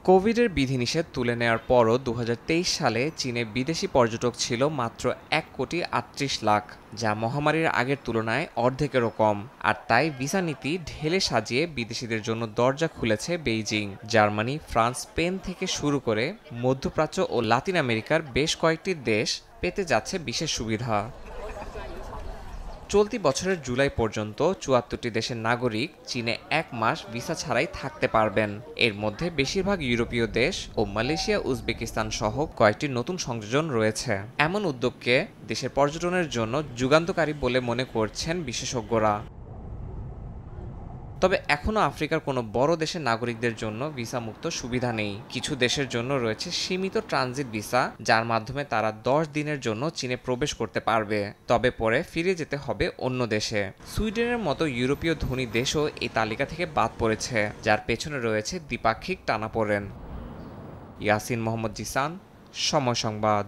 কোভিডের বিধিনিষেধ তুলে নেওয়ার পরও ২০২৩ সালে চীনে বিদেশি পর্যটক ছিল মাত্র ১,৩৮,০০,০০০, যা মহামারীর আগের তুলনায় অর্ধেকেরও কম। আর তাই ভিসা নীতি ঢেলে সাজিয়ে বিদেশিদের জন্য দরজা খুলেছে বেইজিং। জার্মানি, ফ্রান্স, স্পেন থেকে শুরু করে মধ্যপ্রাচ্য ও লাতিন আমেরিকার বেশ কয়েকটি দেশ পেতে যাচ্ছে বিশেষ সুবিধা। চলতি বছরের জুলাই পর্যন্ত ৭৪টি দেশের নাগরিক চীনে ১ মাস ভিসা ছাড়াই থাকতে পারবেন। এর মধ্যে বেশিরভাগ ইউরোপীয় দেশ ও মালয়েশিয়া, উজবেকিস্তান সহ কয়েকটি নতুন সংযোজন রয়েছে। এমন উদ্যোগকে দেশের পর্যটনের জন্য যুগান্তকারী বলে মনে করছেন বিশেষজ্ঞরা। তবে এখনও আফ্রিকার কোনো বড় দেশের নাগরিকদের জন্য ভিসা মুক্ত সুবিধা নেই। কিছু দেশের জন্য রয়েছে সীমিত ট্রানজিট ভিসা, যার মাধ্যমে তারা ১০ দিনের জন্য চীনে প্রবেশ করতে পারবে। তবে পরে ফিরে যেতে হবে অন্য দেশে। সুইডেনের মতো ইউরোপীয় ধনী দেশও এই তালিকা থেকে বাদ পড়েছে, যার পেছনে রয়েছে দ্বিপাক্ষিক টানাপোড়েন। ইয়াসিন মোহাম্মদ জিসান, সময় সংবাদ।